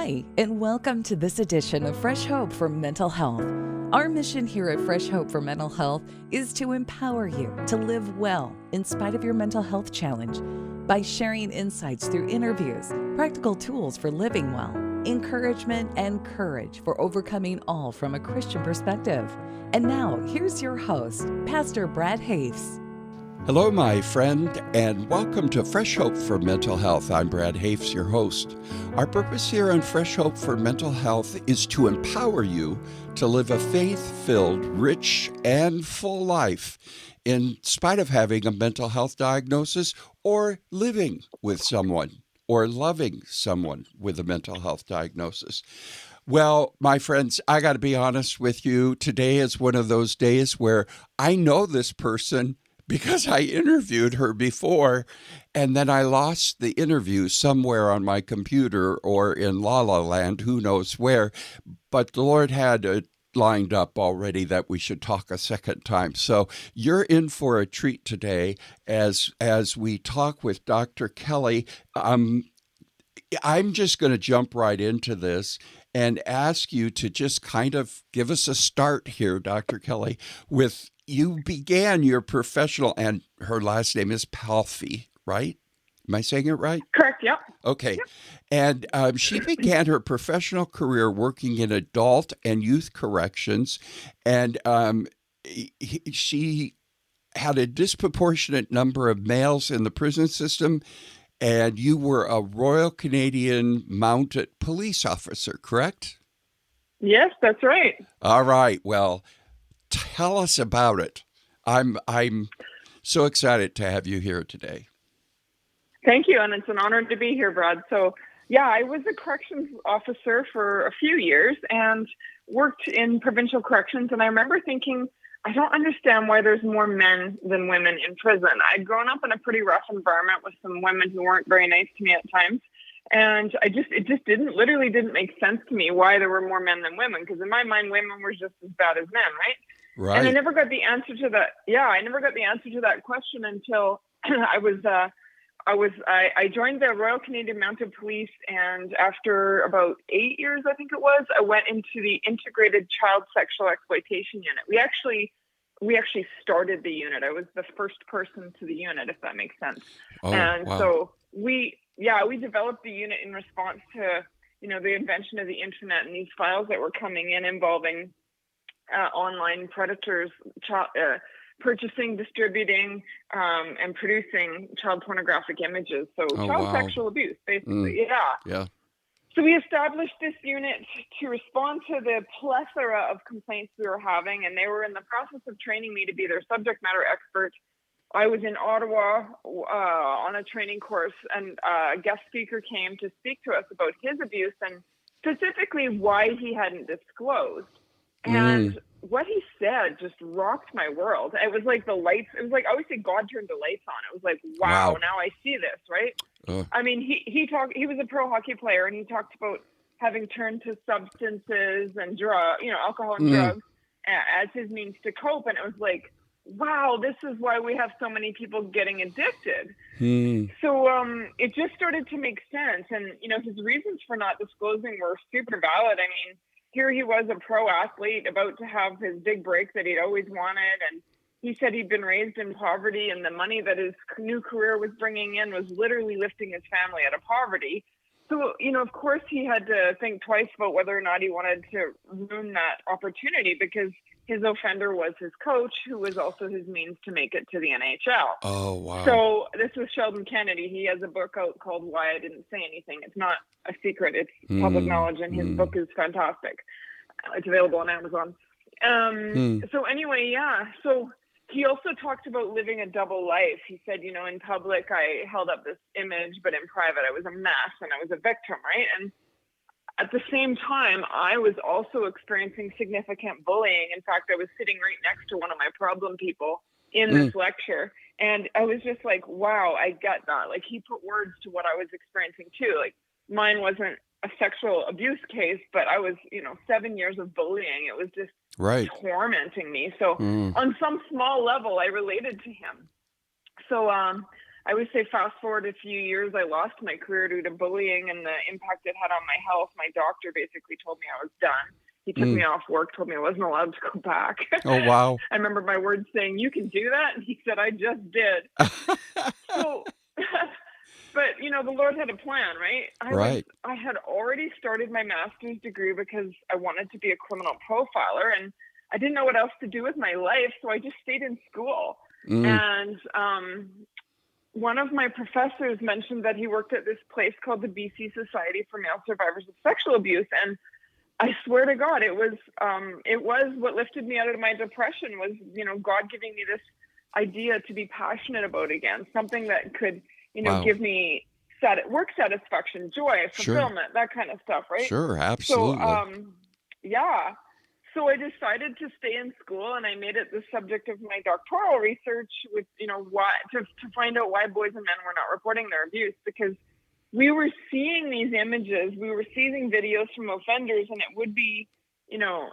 Hi, and welcome to this edition of Fresh Hope for Mental Health. Our mission here at Fresh Hope for Mental Health is to empower you to live well in spite of your mental health challenge by sharing insights through interviews, practical tools for living well, encouragement, and courage for overcoming all from a Christian perspective. And now, here's your host, Pastor Brad Hafes. Hello, my friend, and welcome to Fresh Hope for Mental Health. I'm Brad Hafes, your host. Our purpose here on Fresh Hope for Mental Health is to empower you to live a faith-filled, rich, and full life in spite of having a mental health diagnosis or living with someone or loving someone with a mental health diagnosis. Well, my friends, I got to be honest with you. Today is one of those days where I know this person because I interviewed her before, and then I lost the interview somewhere on my computer or in La La Land, who knows where. But the Lord had it lined up already that we should talk a second time. So you're in for a treat today as we talk with Dr. Kelley. I'm just going to jump right into this and ask you to just kind of give us a start here, Dr. Kelley, with you began your professional, and her last name is Palfy, right? Am I saying it right? Correct, yep. Okay. Yep. And she began her professional career working in adult and youth corrections, and she had a disproportionate number of males in the prison system, and you were a Royal Canadian Mounted Police officer, correct? Yes, that's right. All right. Well, tell us about it. I'm so excited to have you here today. Thank you, and it's an honor to be here, Brad. So, yeah, I was a corrections officer for a few years and worked in provincial corrections, and I remember thinking, I don't understand why there's more men than women in prison. I'd grown up in a pretty rough environment with some women who weren't very nice to me at times. And it just didn't make sense to me why there were more men than women. Because in my mind, women were just as bad as men, right? Right. And I never got the answer to that. Yeah, I never got the answer to that question until I joined the Royal Canadian Mounted Police, and after about 8 years, I think it was, I went into the Integrated Child Sexual Exploitation Unit. We actually started the unit. I was the first person to the unit, if that makes sense. Oh, and wow. so we developed the unit in response to, the invention of the internet and these files that were coming in involving online predators, purchasing, distributing, and producing child pornographic images. So child sexual abuse, basically. Yeah. So we established this unit to respond to the plethora of complaints we were having, and they were in the process of training me to be their subject matter expert. I was in Ottawa on a training course, and a guest speaker came to speak to us about his abuse and specifically why he hadn't disclosed. And what he said just rocked my world. It was like the lights. It was like, I always say God turned the lights on. It was like, wow. Now I see this, right? I mean, he was a pro hockey player, and he talked about having turned to substances and alcohol and drugs as his means to cope. And it was like, wow, this is why we have so many people getting addicted. So it just started to make sense. And, his reasons for not disclosing were super valid. I mean, here he was, a pro athlete about to have his big break that he'd always wanted. And he said he'd been raised in poverty, and the money that his new career was bringing in was literally lifting his family out of poverty. So, of course he had to think twice about whether or not he wanted to ruin that opportunity, because his offender was his coach, who was also his means to make it to the NHL. Oh, wow. So this was Sheldon Kennedy. He has a book out called Why I Didn't Say Anything. It's not a secret. It's public knowledge, and his book is fantastic. It's available on Amazon. So anyway, yeah. So he also talked about living a double life. He said, in public, I held up this image, but in private, I was a mess and I was a victim, right? And at the same time, I was also experiencing significant bullying. In fact, I was sitting right next to one of my problem people in this lecture. And I was just like, wow, I get that. Like, he put words to what I was experiencing too. Like, mine wasn't a sexual abuse case, but I was, 7 years of bullying. It was just tormenting me. So on some small level, I related to him. So I would say fast forward a few years, I lost my career due to bullying and the impact it had on my health. My doctor basically told me I was done. He took me off work, told me I wasn't allowed to go back. Oh, wow. I remember my words saying, "You can do that?" And he said, "I just did." So, but the Lord had a plan, right? Right. I had already started my master's degree because I wanted to be a criminal profiler, and I didn't know what else to do with my life, so I just stayed in school. And one of my professors mentioned that he worked at this place called the BC Society for Male Survivors of Sexual Abuse, and I swear to God, it was what lifted me out of my depression was, God giving me this idea to be passionate about again, something that could, Wow. give me work satisfaction, joy, fulfillment, that kind of stuff, right? Sure, absolutely. So, so I decided to stay in school, and I made it the subject of my doctoral research with, why to find out why boys and men were not reporting their abuse, because we were seeing these images, we were seeing videos from offenders, and it would be,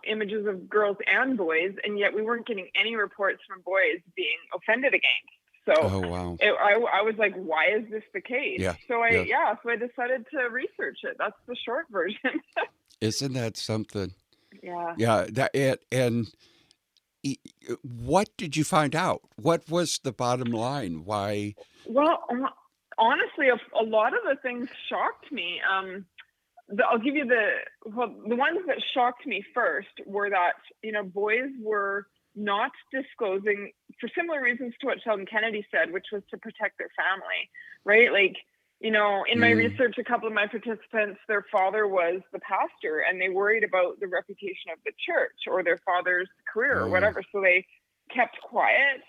images of girls and boys, and yet we weren't getting any reports from boys being offended against. So Oh, wow. I was like, why is this the case? Yeah. So I decided to research it. That's the short version. Isn't that something? Yeah. Yeah. What did you find out? What was the bottom line? Why? Well, honestly, a lot of the things shocked me. I'll give you the ones that shocked me first were that, boys were not disclosing for similar reasons to what Sheldon Kennedy said, which was to protect their family, right? Like, in my research, a couple of my participants, their father was the pastor, and they worried about the reputation of the church or their father's career or whatever. So they kept quiet.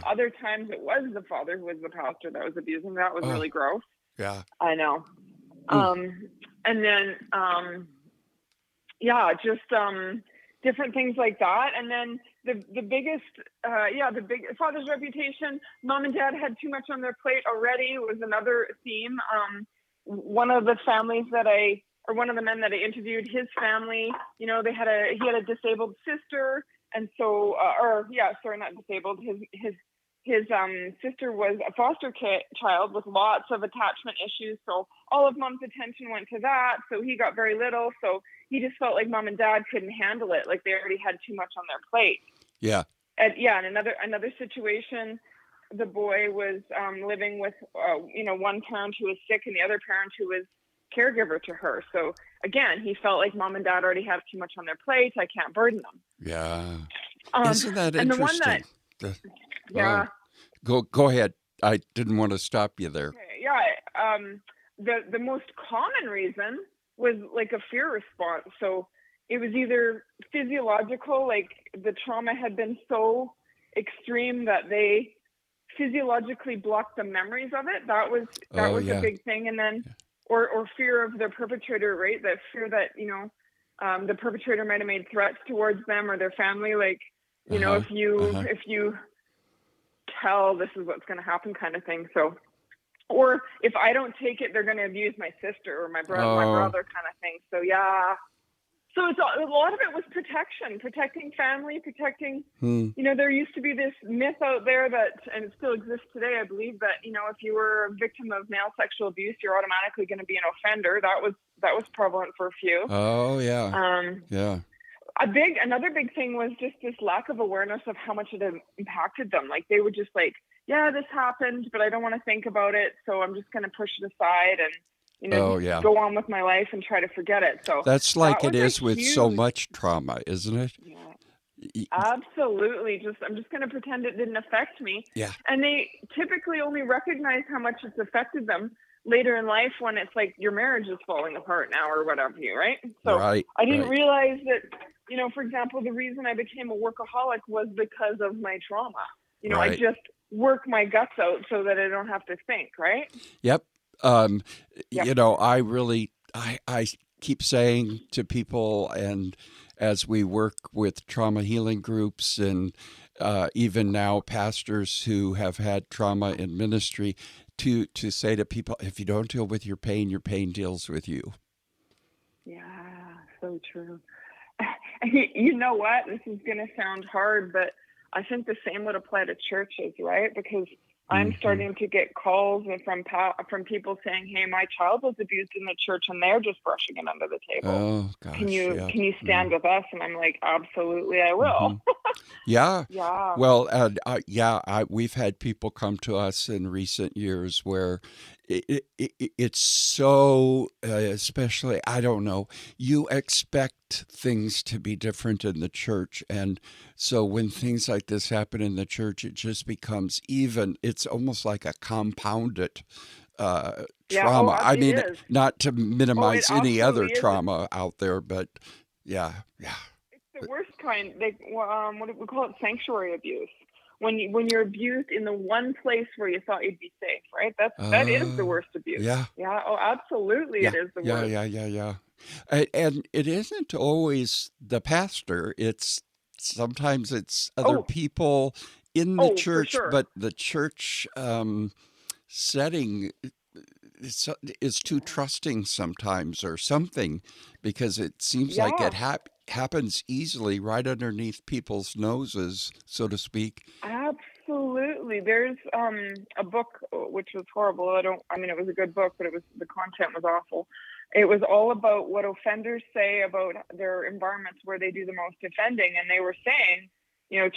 Other times it was the father who was the pastor that was abusing. That was really gross. Yeah. I know. And then, just different things like that. And then the biggest, father's reputation. Mom and dad had too much on their plate already was another theme. One of the families one of the men that I interviewed, his family, he had a disabled sister. And so, not disabled. His sister was a foster child with lots of attachment issues. So all of mom's attention went to that. So he got very little. So he just felt like mom and dad couldn't handle it. Like they already had too much on their plate. Yeah. And another situation, the boy was living with, one parent who was sick and the other parent who was caregiver to her. So again, he felt like mom and dad already have too much on their plate. I can't burden them. Yeah. Isn't that and interesting? Yeah. Go ahead. I didn't want to stop you there. Okay, yeah. The most common reason was like a fear response. So it was either physiological, like the trauma had been so extreme that they physiologically blocked the memories of it. That was a big thing. And then, or fear of the perpetrator, right? That fear that, the perpetrator might've made threats towards them or their family. Like, if you tell, this is what's going to happen kind of thing. So, or if I don't take it, they're going to abuse my sister or my brother kind of thing. So yeah. So a lot of it was protecting family, protecting, there used to be this myth out there that, and it still exists today, I believe, that, if you were a victim of male sexual abuse, you're automatically going to be an offender. That was prevalent for a few. Oh, yeah. Yeah. Another big thing was just this lack of awareness of how much it impacted them. Like they were just like, yeah, this happened, but I don't want to think about it. So I'm just going to push it aside and, go on with my life and try to forget it. So that's like it is with so much trauma, isn't it? Yeah. Absolutely. I'm just going to pretend it didn't affect me. Yeah. And they typically only recognize how much it's affected them later in life when it's like your marriage is falling apart now or whatever, right? So I didn't realize that, for example, the reason I became a workaholic was because of my trauma. I just work my guts out so that I don't have to think, right? Yep. I keep saying to people, and as we work with trauma healing groups and even now pastors who have had trauma in ministry, to say to people, if you don't deal with your pain deals with you. Yeah, so true. You know what? This is going to sound hard, but I think the same would apply to churches, right? Because I'm starting to get calls from people saying, "Hey, my child was abused in the church, and they're just brushing it under the table. Oh gosh, Can yeah. you stand with us?" And I'm like, "Absolutely, I will." Yeah. Yeah. Well, and we've had people come to us in recent years where it's so, especially, I don't know, you expect things to be different in the church. And so when things like this happen in the church, it just becomes it's almost like a compounded Yeah. Oh, trauma. I it mean, is. not to Oh, it minimize any other absolutely is. trauma out there, but yeah. It's the worst kind. What do we call it? Sanctuary abuse. When you're abused in the one place where you thought you'd be safe, right? That is the worst abuse. Yeah. Yeah. Oh, absolutely, it is the worst. Yeah. And it isn't always the pastor. Sometimes it's other people in the church, for sure. but the church setting is too trusting sometimes or something, because it seems like it happens easily right underneath people's noses, so to speak. Absolutely. There's a book which was horrible. It was a good book, but the content was awful. It was all about what offenders say about their environments where they do the most offending. And they were saying,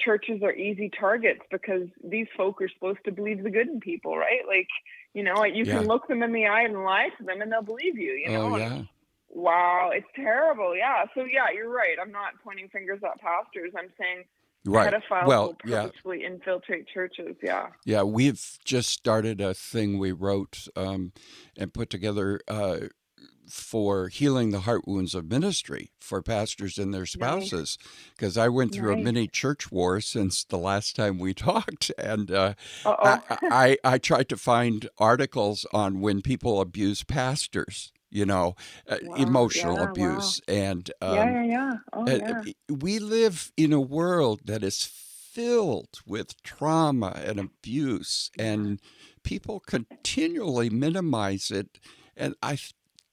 churches are easy targets because these folk are supposed to believe the good in people, right? Like, you can look them in the eye and lie to them and they'll believe you, Oh, yeah. Wow, it's terrible. Yeah. So, yeah, you're right. I'm not pointing fingers at pastors. I'm saying pedophiles will purposefully infiltrate churches. Yeah. Yeah, we've just started a thing we wrote and put together for healing the heart wounds of ministry for pastors and their spouses, because I went through a mini church war since the last time we talked, and I tried to find articles on when people abuse pastors, emotional abuse. And we live in a world that is filled with trauma and abuse, and people continually minimize it. And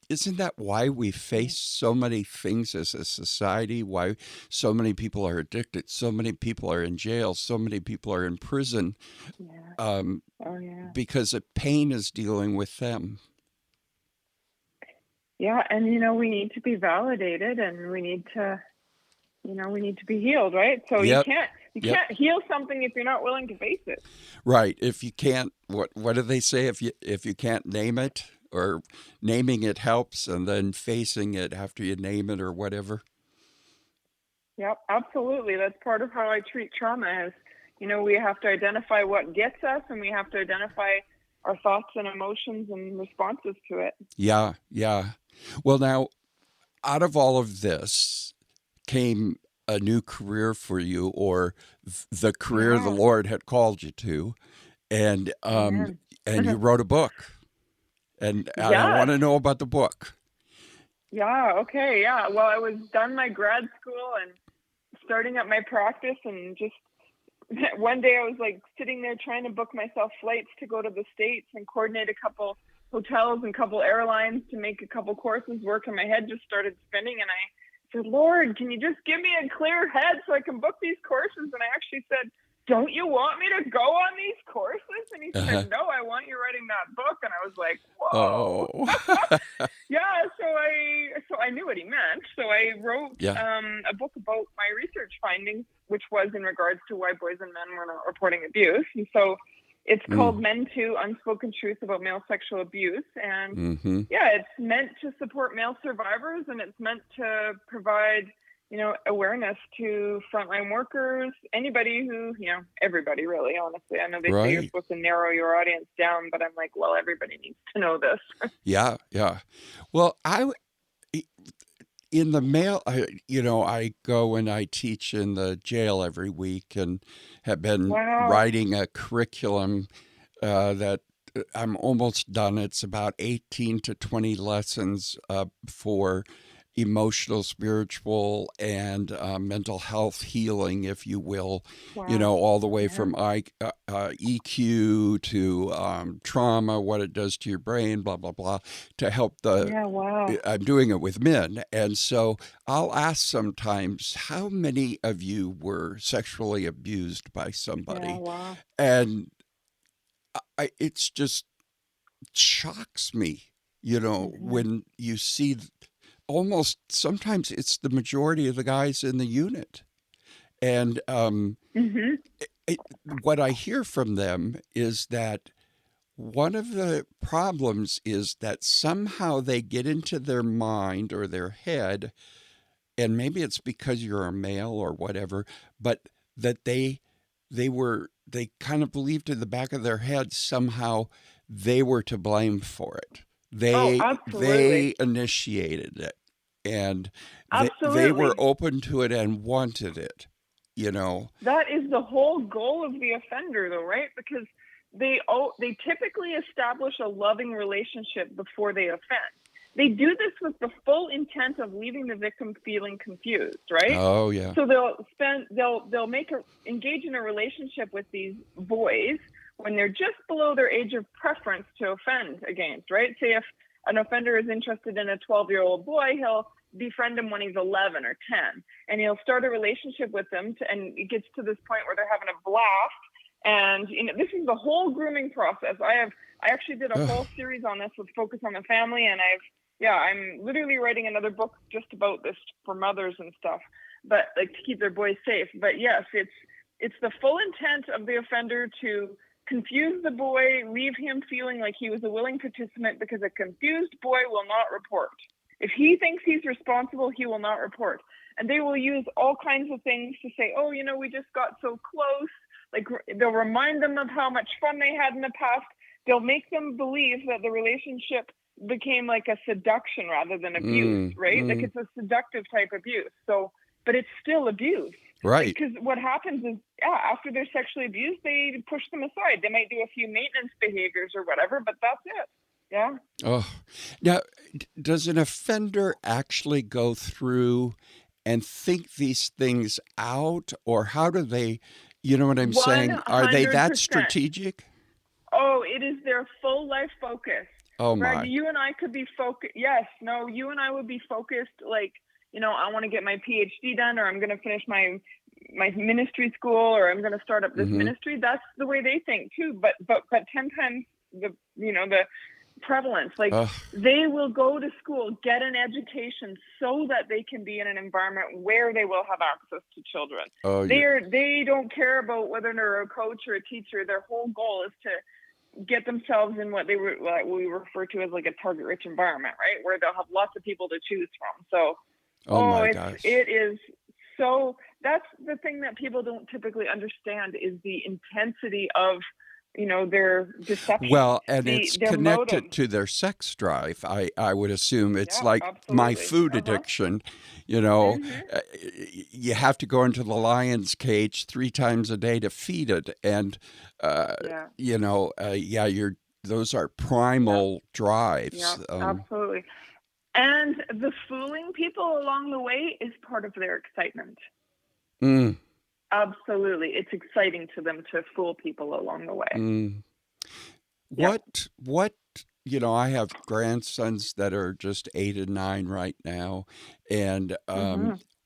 isn't that why we face so many things as a society? Why so many people are addicted? So many people are in jail. So many people are in prison. Because the pain is dealing with them. Yeah, and we need to be validated, and we need to be healed, right? So you can't heal something if you're not willing to face it. Right. If you can't, what do they say? If you can't name it, or naming it helps, and then facing it after you name it or whatever. Yep, absolutely. That's part of how I treat trauma is, we have to identify what gets us, and we have to identify our thoughts and emotions and responses to it. Yeah. Well, now, out of all of this came a new career for you, or the career the Lord had called you to, and you wrote a book. And I want to know about the book. Yeah, okay, yeah. Well, I was done my grad school and starting up my practice, and just one day I was like sitting there trying to book myself flights to go to the States and coordinate a couple hotels and a couple airlines to make a couple courses work, and my head just started spinning, and I said, "Lord, can you just give me a clear head so I can book these courses?" And I actually said, "Don't you want me to go on these courses?" And he said, "No, I want you writing that book." And I was like, "Whoa." Oh. Yeah, so I knew what he meant. So I wrote a book about my research findings, which was in regards to why boys and men were not reporting abuse. And so it's called Men Too: Unspoken Truth About Male Sexual Abuse. And it's meant to support male survivors, and it's meant to provide awareness to frontline workers, anybody who, everybody really, honestly. I know they say you're supposed to narrow your audience down, but I'm like, well, everybody needs to know this. Yeah. Well, in the mail, I go and I teach in the jail every week, and have been writing a curriculum that I'm almost done. It's about 18 to 20 lessons for emotional, spiritual, and mental health healing, if you will, all the way from EQ to trauma, what it does to your brain, blah, blah, blah, to help I'm doing it with men. And so I'll ask sometimes, how many of you were sexually abused by somebody? And it's just shocks me, when you see almost sometimes it's the majority of the guys in the unit. And Mm-hmm. what I hear from them is that one of the problems is that somehow they get into their mind or their head, and maybe it's because you're a male or whatever, but that they kind of believed in the back of their head somehow they were to blame for it. Oh, They absolutely. initiated it, and they were Absolutely. open to it and wanted it, you know. That is the whole goal of the offender, though, right? Because they typically establish a loving relationship before they offend. They do this with the full intent of leaving the victim feeling confused, right? Oh yeah. So they'll engage in a relationship with these boys when they're just below their age of preference to offend against, right? Say if an offender is interested in a 12-year-old boy, he'll befriend him when he's 11 or 10, and he'll start a relationship with them, and it gets to this point where they're having a blast. And this is the whole grooming process. I actually did a whole series on this with Focus on the Family, and I'm literally writing another book just about this for mothers and stuff, but like to keep their boys safe. But yes, it's the full intent of the offender to confuse the boy, leave him feeling like he was a willing participant, because a confused boy will not report. If he thinks he's responsible, he will not report. And they will use all kinds of things to say, oh, we just got so close. Like, they'll remind them of how much fun they had in the past. They'll make them believe that the relationship became like a seduction rather than abuse, right? Like it's a seductive type abuse. So, but it's still abuse. Right. Because what happens is, after they're sexually abused, they push them aside. They might do a few maintenance behaviors or whatever, but that's it. Yeah. Oh, now, does an offender actually go through and think these things out, or how do they, you know what I'm saying? Are they that 100%. strategic? Oh, it is their full life focus. Oh Brad, my. you and I could be focused. Yes, no, you and I would be focused. Like, I want to get my PhD done, or I'm going to finish my ministry school, or I'm going to start up this ministry. That's the way they think too. But 10 times the prevalence. Like, they will go to school, get an education so that they can be in an environment where they will have access to children. Oh, They don't care about whether they're a coach or a teacher. Their whole goal is to get themselves in what we refer to as like a target-rich environment, right? Where they'll have lots of people to choose from. So, my gosh. it is so. That's the thing that people don't typically understand, is the intensity of their deception. Well, and it's connected motive. to their sex drive. I would assume it's like absolutely. my food addiction. You have to go into the lion's cage 3 times a day to feed it, and those are primal drives. Yeah, absolutely. And the fooling people along the way is part of their excitement. Absolutely. It's exciting to them to fool people along the way. What I have grandsons that are just 8 and 9 right now, and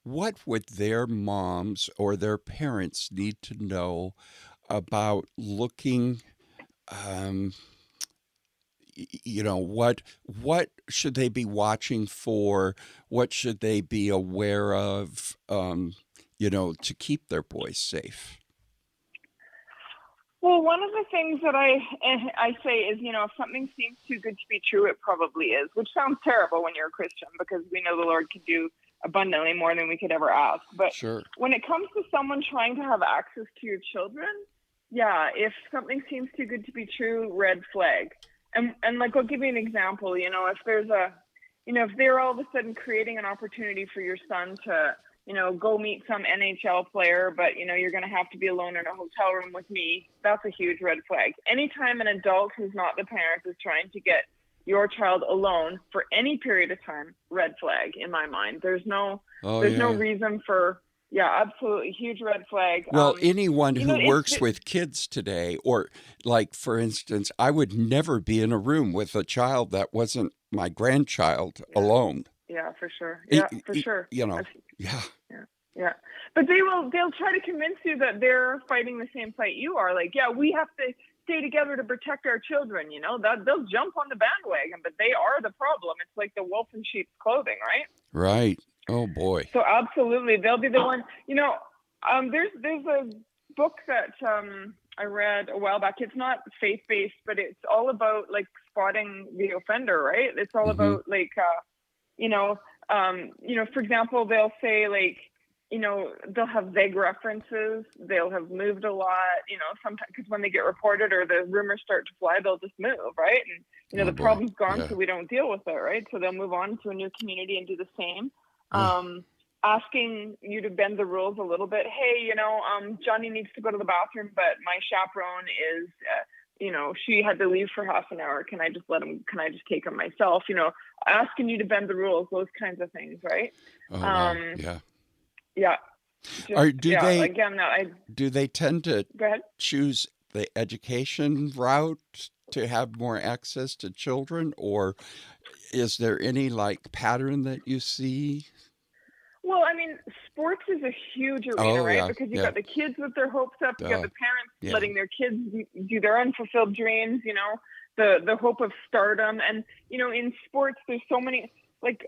what would their moms or their parents need to know about looking, what should they be watching for? What should they be aware of, to keep their boys safe? Well, one of the things that I say is, if something seems too good to be true, it probably is, which sounds terrible when you're a Christian, because we know the Lord can do abundantly more than we could ever ask. But when it comes to someone trying to have access to your children, if something seems too good to be true, red flag. And like, I'll give you an example. If there's if they're all of a sudden creating an opportunity for your son to, go meet some NHL player, but, you're going to have to be alone in a hotel room with me, that's a huge red flag. Anytime an adult who's not the parent is trying to get your child alone for any period of time, red flag in my mind. There's no reason for, absolutely huge red flag. Well, anyone who works with kids today, or like, for instance, I would never be in a room with a child that wasn't my grandchild alone. Yeah, for sure. Yeah, for sure. Yeah. But they'll try to convince you that they're fighting the same fight you are. Like, we have to stay together to protect our children, that they'll jump on the bandwagon, but they are the problem. It's like the wolf in sheep's clothing, right? Right. Oh boy. So absolutely, they'll be the one. There's a book that I read a while back. It's not faith-based, but it's all about like spotting the offender, right? It's all about like, for example, they'll say like, they'll have vague references. They'll have moved a lot, sometimes because when they get reported or the rumors start to fly, they'll just move, right? And, the problem's gone, so we don't deal with it, right? So they'll move on to a new community and do the same. Asking you to bend the rules a little bit. Hey, Johnny needs to go to the bathroom, but my chaperone is, she had to leave for half an hour. Can I just take him myself? Asking you to bend the rules, those kinds of things, right? Oh, wow. Yeah. Yeah. Do they tend to Go ahead. choose the education route to have more access to children, or is there any like pattern that you see? Well, I mean, sports is a huge arena, right? Yeah, because you've got the kids with their hopes up, you got the parents letting their kids do their unfulfilled dreams, the hope of stardom. And, in sports, there's so many, like,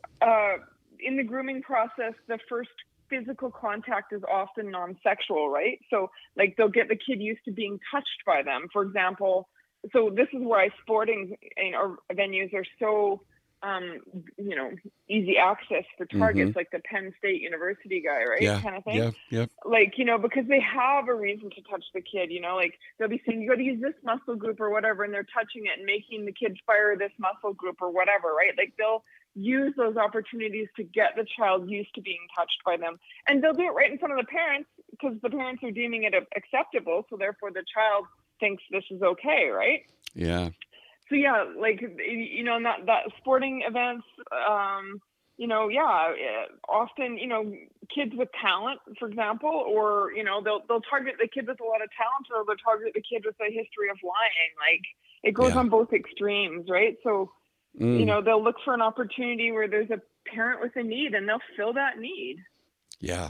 in the grooming process, the first physical contact is often non-sexual, right? So, like, they'll get the kid used to being touched by them, for example. So this is why sporting venues are so easy access for targets, like the Penn State University guy, right? Kind of thing. Yeah. Like, because they have a reason to touch the kid, like they'll be saying, you got to use this muscle group or whatever, and they're touching it and making the kid fire this muscle group or whatever, right? Like they'll use those opportunities to get the child used to being touched by them. And they'll do it right in front of the parents because the parents are deeming it acceptable. So therefore the child thinks this is okay, right? Yeah. So yeah, like, that sporting events, often, kids with talent, for example, or, they'll target the kid with a lot of talent, or they'll target the kid with a history of lying. Like it goes on both extremes, right? So, they'll look for an opportunity where there's a parent with a need and they'll fill that need. Yeah.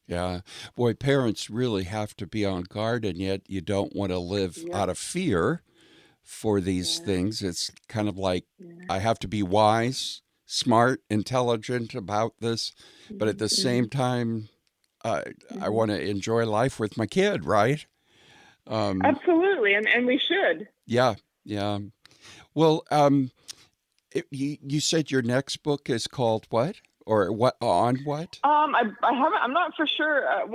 Yeah. Boy, parents really have to be on guard, and yet you don't want to live out of fear for these things. It's kind of like I have to be wise, smart, intelligent about this, but at the same time, I want to enjoy life with my kid, right? Absolutely, and we should. Yeah. Well, you said your next book is called what? Or what on what? I haven't. I'm not for sure.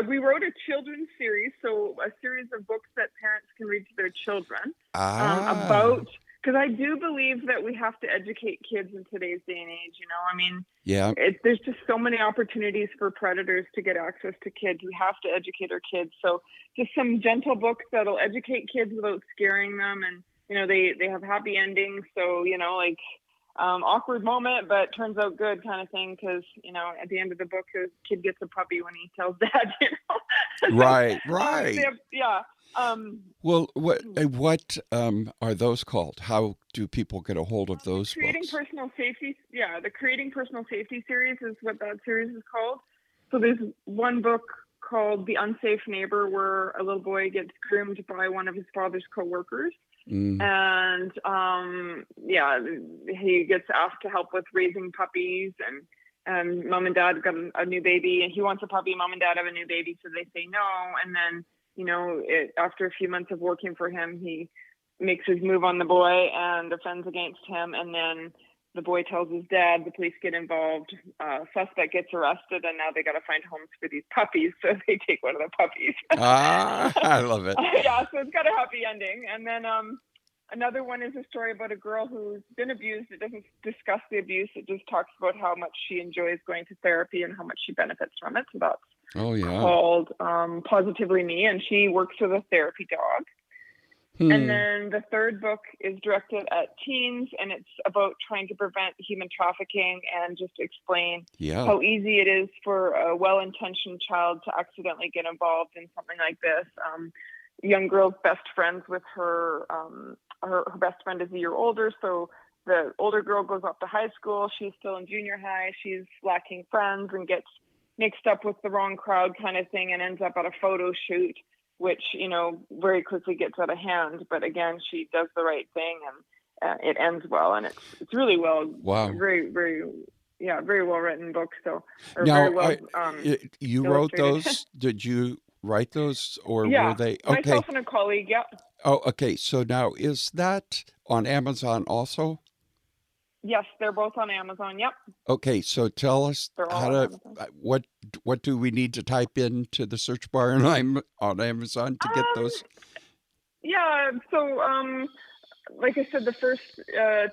We wrote a children's series, so a series of books that parents can read to their children about. Because I do believe that we have to educate kids in today's day and age. There's just so many opportunities for predators to get access to kids. We have to educate our kids. So just some gentle books that'll educate kids without scaring them, and they have happy endings. So awkward moment, but turns out good kind of thing, because at the end of the book, the kid gets a puppy when he tells dad. Right. Well, what are those called? How do people get a hold of those books? Personal Safety. Yeah, the Creating Personal Safety series is what that series is called. So there's one book called The Unsafe Neighbor, where a little boy gets groomed by one of his father's coworkers. And he gets asked to help with raising puppies, and mom and dad got a new baby, and he wants a puppy. Mom and dad have a new baby, so they say no. And then after a few months of working for him, he makes his move on the boy and offends against him. And then the boy tells his dad, the police get involved, suspect gets arrested, and now they got to find homes for these puppies. So they take one of the puppies. I love it. So it's got a happy ending. And then another one is a story about a girl who's been abused. It doesn't discuss the abuse. It just talks about how much she enjoys going to therapy and how much she benefits from it. So that's called Positively Me, and she works with a therapy dog. And then the third book is directed at teens, and it's about trying to prevent human trafficking and just explain how easy it is for a well-intentioned child to accidentally get involved in something like this. Young girl's best friends with her best friend is a year older, so the older girl goes off to high school. She's still in junior high. She's lacking friends and gets mixed up with the wrong crowd kind of thing, and ends up at a photo shoot. which, very quickly gets out of hand. But again, she does the right thing, and it ends well, and it's really well, Wow. very, very, very well written book. So, or Now, very well you wrote illustrated. those? Did you write those, or were Yeah, they? Okay. myself and a colleague. Yeah. Oh, okay. So now, is that on Amazon also? Yes, they're both on Amazon. Yep, Okay, so tell us they're how all on to Amazon. what do we need to type into the search bar on Amazon to get those? Yeah. So, like I said, the first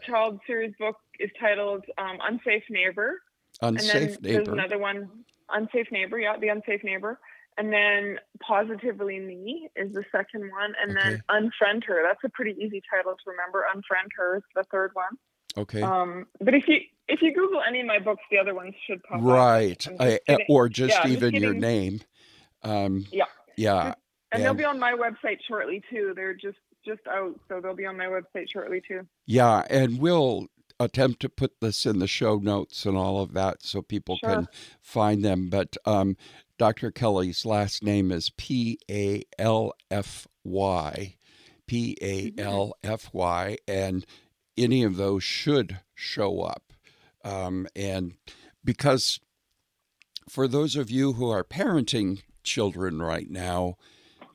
child series book is titled Unsafe Neighbor. Unsafe And then there's Neighbor. another one, Unsafe Neighbor. Yeah, The Unsafe Neighbor. And then Positively Me is the second one. And then Unfriend Her. That's a pretty easy title to remember. Unfriend Her is the third one. Okay. But if you Google any of my books, the other ones should pop up. Right. Or just even your name. Yeah. Yeah. And they'll be on my website shortly too. They're just out, so they'll be on my website shortly too. Yeah, and we'll attempt to put this in the show notes and all of that so people can find them. But Dr. Kelly's last name is Palfy, Palfy, and any of those should show up. And because for those of you who are parenting children right now,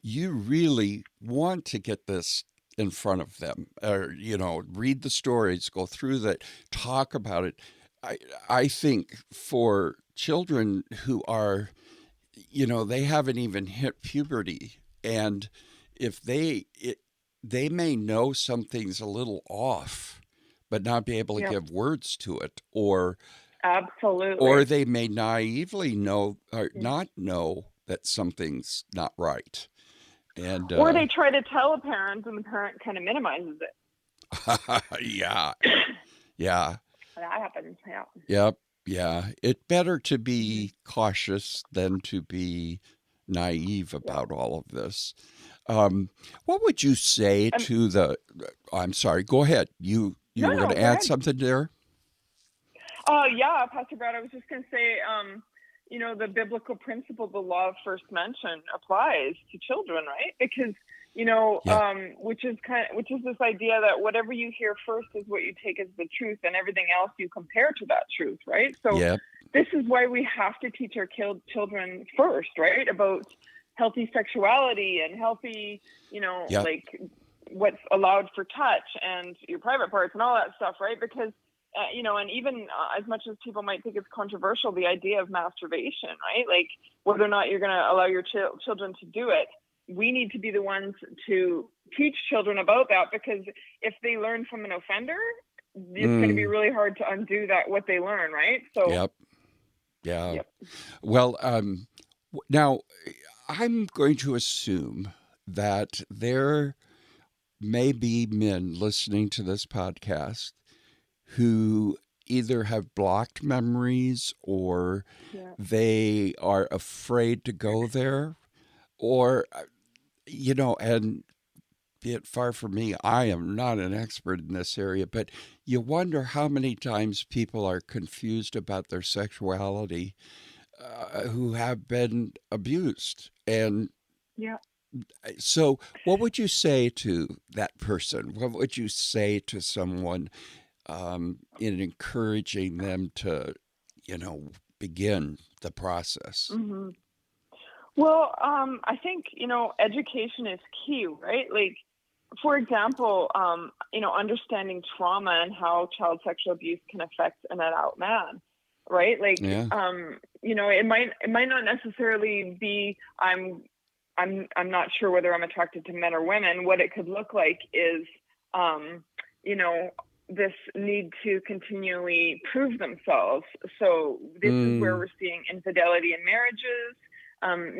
you really want to get this in front of them, or, read the stories, go through that, talk about it. I think for children who are, they haven't even hit puberty, and if they may know something's a little off, but not be able to give words to it, or absolutely, or they may naively know or not know that something's not right. And or they try to tell a parent and the parent kind of minimizes it. Yeah. That happens. Yeah. Yep. Yeah. It's better to be cautious than to be naive about all of this. What would you say to the? I'm sorry. Go ahead. You were going to add something there. Yeah, Pastor Brad. I was just going to say, the biblical principle, the law of first mention, applies to children, right? Because which is this idea that whatever you hear first is what you take as the truth, and everything else you compare to that truth, right? So this is why we have to teach our children first, right, about healthy sexuality and healthy, like what's allowed for touch and your private parts and all that stuff, right? Because and even as much as people might think it's controversial, the idea of masturbation, right? Like whether or not you're going to allow your children to do it, we need to be the ones to teach children about that, because if they learn from an offender, it's going to be really hard to undo what they learn, right? So. Yep. Well, now I'm going to assume that there may be men listening to this podcast who either have blocked memories, or they are afraid to go there, or, and be it far from me, I am not an expert in this area, but you wonder how many times people are confused about their sexuality who have been abused. And so what would you say to that person? What would you say to someone in encouraging them to, begin the process? Mm-hmm. Well, I think, education is key, right? Like, for example, understanding trauma and how child sexual abuse can affect an adult man, right? Like, it might not necessarily be, I'm not sure whether I'm attracted to men or women. What it could look like is, this need to continually prove themselves. So this is where we're seeing infidelity in marriages,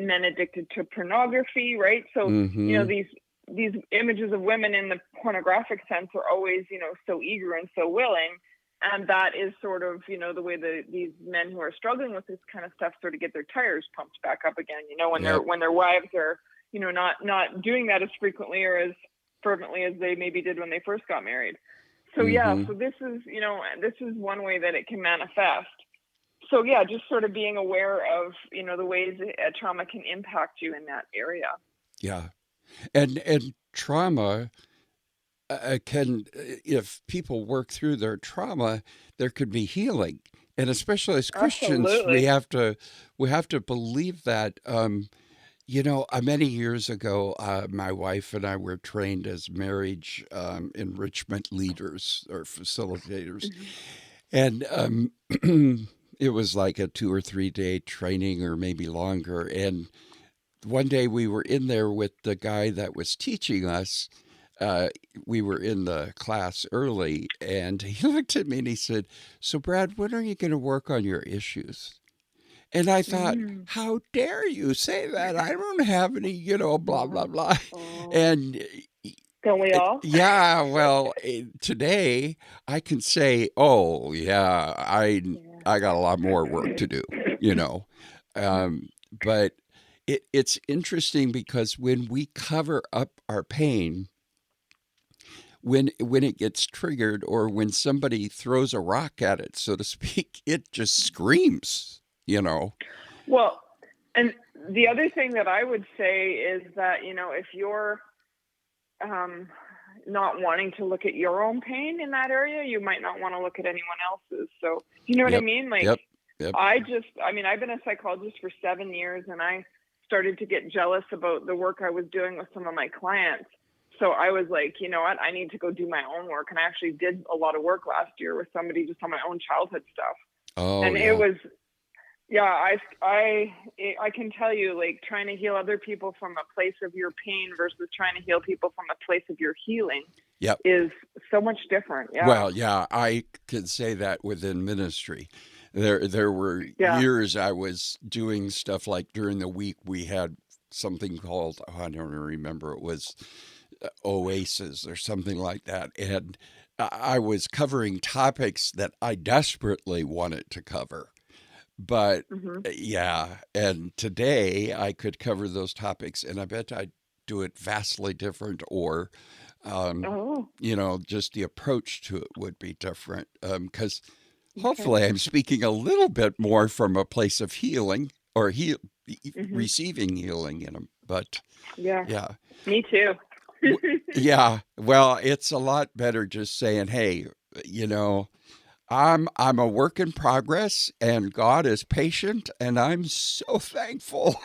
men addicted to pornography, right? So, these images of women in the pornographic sense are always, so eager and so willing. And that is sort of, the way these men who are struggling with this kind of stuff sort of get their tires pumped back up again, when their wives are, not doing that as frequently or as fervently as they maybe did when they first got married. So, so this is one way that it can manifest. So, just sort of being aware of, the ways trauma can impact you in that area. Yeah. And trauma can, if people work through their trauma, there could be healing. And especially as Christians, Absolutely. we have to believe that. Many years ago, my wife and I were trained as marriage enrichment leaders or facilitators, Mhm. and it was like a 2 or 3 day training, or maybe longer. And one day we were in there with the guy that was teaching us. Uh, we were in the class early, and he looked at me and he said, "So, Brad, when are you going to work on your issues?" And I thought, Mm. how dare you say that? I don't have any, blah, blah, Wow. blah. Oh, And don't we all? yeah, well, today I can say, oh, yeah, Yeah. I got a lot more work to do, you know. Um, but it's interesting because when we cover up our pain, when it gets triggered, or when somebody throws a rock at it, so to speak, it just screams, you know. Well, and the other thing that I would say is that, if you're um, not wanting to look at your own pain in that area, you might not want to look at anyone else's. So, you know what I Yep, mean? Like, yep, yep. I've been a psychologist for 7 years, and I started to get jealous about the work I was doing with some of my clients. So I was like, you know what? I need to go do my own work. And I actually did a lot of work last year with somebody just on my own childhood stuff. Oh, And it yeah. was, yeah, I can tell you, like, trying to heal other people from a place of your pain versus trying to heal people from a place of your healing Yep. is so much different. Yeah. Well, yeah, I could say that within ministry. There were Yeah. years I was doing stuff like during the week we had something called, I don't remember, it was Oasis or something like that. And I was covering topics that I desperately wanted to cover. But Hmm. yeah, and today I could cover those topics, and I bet I'd do it vastly different, or um, Oh, just the approach to it would be different. Because okay. hopefully I'm speaking a little bit more from a place of healing, or Hmm. receiving healing in them. But Yeah. yeah, Me too. yeah. Well, it's a lot better just saying, "Hey, you know, I'm a work in progress, and God is patient, and I'm so thankful."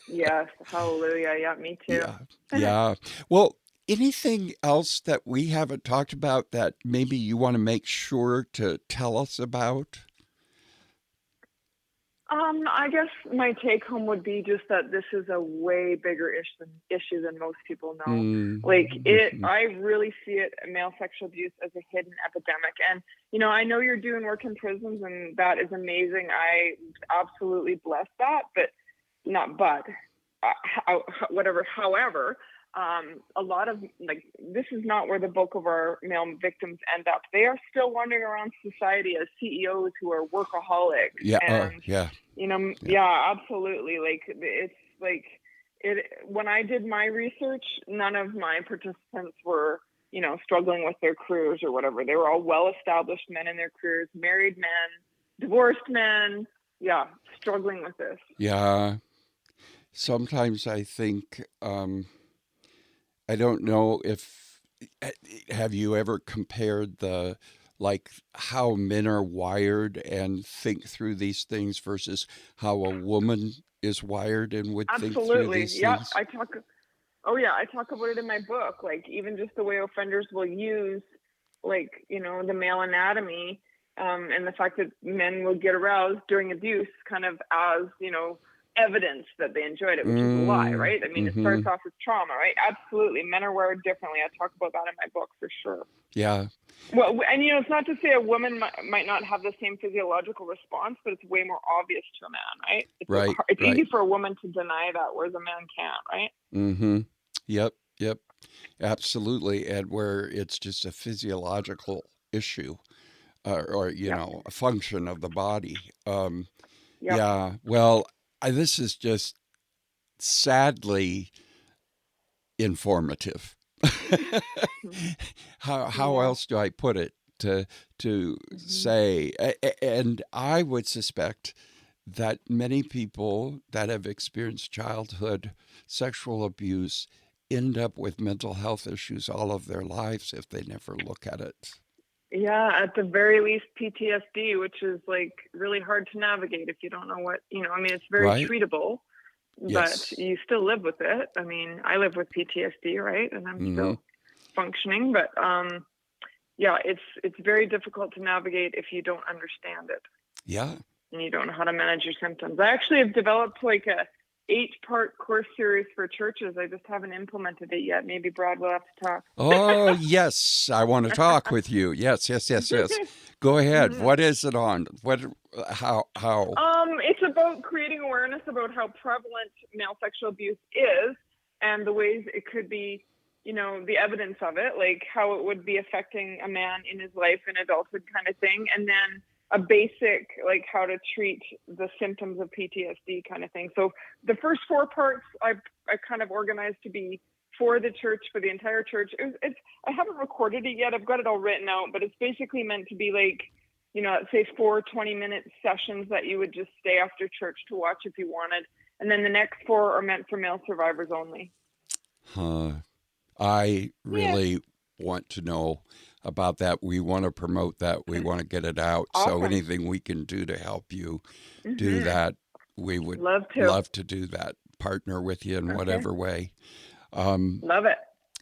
Yes. Hallelujah. Yeah. Me too. Yeah, yeah. Well, anything else that we haven't talked about that maybe you want to make sure to tell us about? I guess my take home would be just that this is a way bigger issue than most people know. Like, Mm-hmm. I really see it, male sexual abuse, as a hidden epidemic. And, I know you're doing work in prisons, and that is amazing. I absolutely bless that, but not, but, whatever. However, a lot of, like, this is not where the bulk of our male victims end up. They are still wandering around society as CEOs who are workaholics, Yeah. and Yeah. Yeah. yeah, absolutely. Like, it's like it, when I did my research, none of my participants were, struggling with their careers or whatever. They were all well-established men in their careers, married men, divorced men. Yeah, struggling with this. Yeah. Sometimes I think, I don't know if, have you ever compared like how men are wired and think through these things versus how a woman is wired and would think through Absolutely. these Yeah, things? I talk about it in my book. Like, even just the way offenders will use, like, the male anatomy, and the fact that men will get aroused during abuse kind of as, evidence that they enjoyed it, which is a lie, right? I mean, it Mm-hmm. starts off as trauma, right? Absolutely. Men are wired differently. I talk about that in my book for sure. Yeah. Well, and, it's not to say a woman might not have the same physiological response, but it's way more obvious to a man, right? Right. It's Right. easy for a woman to deny that, whereas a man can't, right? Mm-hmm. Yep. Yep. Absolutely. And where it's just a physiological issue, or Yep. a function of the body. Yep. Yeah. Well, this is just sadly informative. Mhm. How Yeah. else do I put it to Hmm. say? And I would suspect that many people that have experienced childhood sexual abuse end up with mental health issues all of their lives if they never look at it. Yeah, at the very least PTSD, which is like really hard to navigate if you don't know what, I mean, it's very Right? treatable, Yes. but you still live with it. I mean, I live with PTSD, right? And I'm Hmm. still functioning, but yeah, it's very difficult to navigate if you don't understand it Yeah. and you don't know how to manage your symptoms. I actually have developed like a 8-part course series for churches. I just haven't implemented it yet. Maybe Brad will have to talk. Oh, yes. I want to talk with you. Yes. Go ahead. Mhm. What is it on? How? It's about creating awareness about how prevalent male sexual abuse is and the ways it could be, the evidence of it, like how it would be affecting a man in his life in adulthood kind of thing. And then a basic, like how to treat the symptoms of PTSD kind of thing. So the first 4 parts I kind of organized to be for the church, for the entire church. I haven't recorded it yet. I've got it all written out, but it's basically meant to be like, say 4 20-minute sessions that you would just stay after church to watch if you wanted. And then the next 4 are meant for male survivors only. I really want to know about that. We want to promote that. We want to get it out. Awesome. So anything we can do to help you do that, we would love to do that. Partner with you in whatever way. Love it.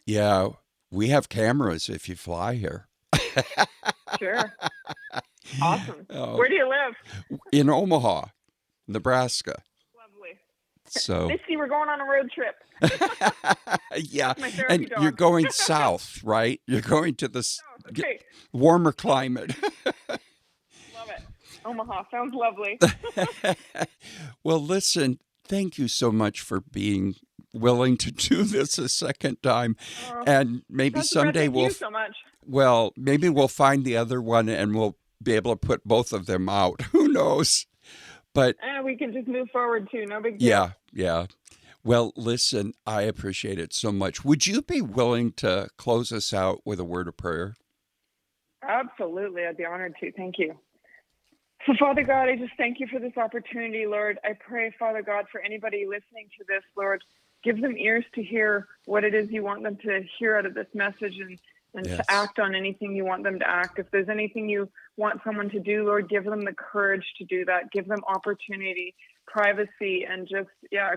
Yeah, we have cameras if you fly here. Sure. Awesome. Where do you live? In Omaha, Nebraska. Lovely. So Missy, we're going on a road trip. yeah, My therapy and dog. you're going south, right? You're going to the Okay. warmer climate. Love it. Omaha sounds lovely. Well, listen, thank you so much for being willing to do this a second time. And maybe someday thank you so much. Well, maybe we'll find the other one and we'll be able to put both of them out. Who knows? But we can just move forward too. No big deal. Yeah. Well, listen, I appreciate it so much. Would you be willing to close us out with a word of prayer? Absolutely. I'd be honored to. Thank you. So, Father God, I just thank you for this opportunity, Lord. I pray, Father God, for anybody listening to this, Lord, give them ears to hear what it is you want them to hear out of this message and to act on anything you want them to act. If there's anything you want someone to do, Lord, give them the courage to do that. Give them opportunity, privacy, and just,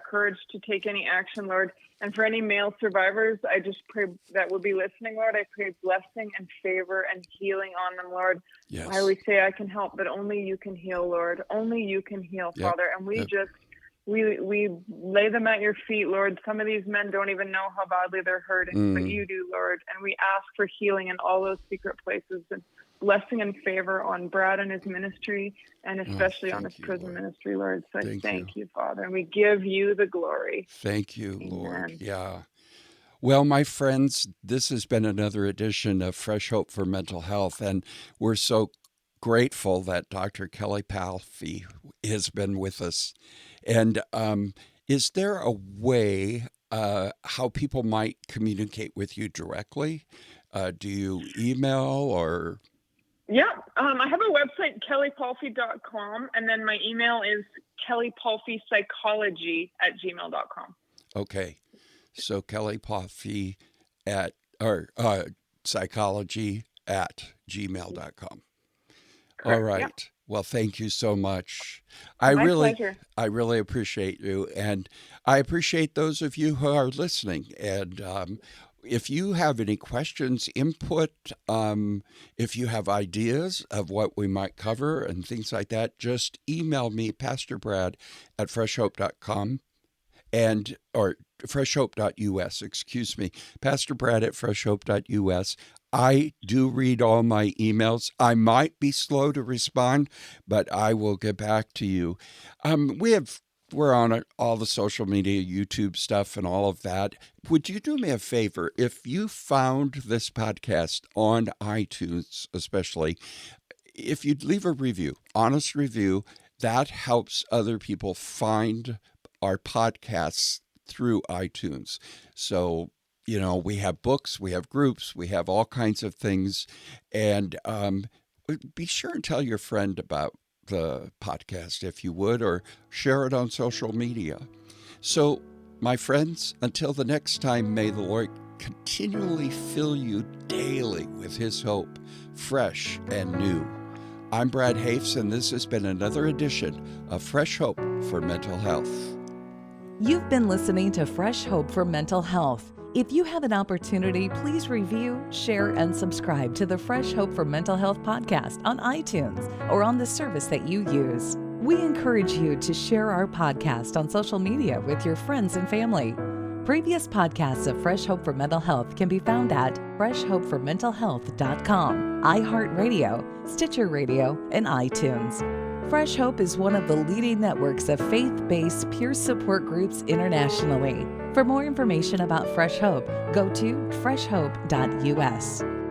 courage to take any action, Lord. And for any male survivors, I just pray that will be listening, Lord. I pray blessing and favor and healing on them, Lord. Yes. I always say I can help, but only you can heal, Lord. Only you can heal, Father. And we we lay them at your feet, Lord. Some of these men don't even know how badly they're hurting, but you do, Lord. And we ask for healing in all those secret places and blessing and favor on Brad and his ministry, and especially on his prison ministry, Lord. So thank you, Father. And we give you the glory. Thank you, Amen. Lord. Yeah. Well, my friends, this has been another edition of Fresh Hope for Mental Health, and we're so grateful that Dr. Kelly Palfy has been with us. And is there a way how people might communicate with you directly? Do you email or? Yeah, I have a website, kellypalfy.com, and then my email is kellypalfypsychology@gmail.com. Okay, so Kelly Palfy psychology@gmail.com. All right. Yeah. Well, thank you so much. My pleasure. I really appreciate you, and I appreciate those of you who are listening. And if you have any questions, input, if you have ideas of what we might cover and things like that, just email me, Pastor Brad at freshhope.com or freshhope.us, excuse me, Pastor Brad at freshhope.us. I do read all my emails. I might be slow to respond, but I will get back to you. We're on all the social media, YouTube stuff and all of that. Would you do me a favor? If you found this podcast on iTunes, especially, if you'd leave a review, honest review, that helps other people find our podcasts through iTunes. So, we have books, we have groups, we have all kinds of things. And be sure and tell your friend about the podcast if you would, or share it on social media. So, my friends, until the next time, may the Lord continually fill you daily with His hope, fresh and new. I'm Brad Hafes, and this has been another edition of Fresh Hope for Mental Health. You've been listening to Fresh Hope for Mental Health. If you have an opportunity, please review, share, and subscribe to the Fresh Hope for Mental Health podcast on iTunes or on the service that you use. We encourage you to share our podcast on social media with your friends and family. Previous podcasts of Fresh Hope for Mental Health can be found at freshhopeformentalhealth.com, iHeartRadio, Stitcher Radio, and iTunes. Fresh Hope is one of the leading networks of faith-based peer support groups internationally. For more information about Fresh Hope, go to freshhope.us.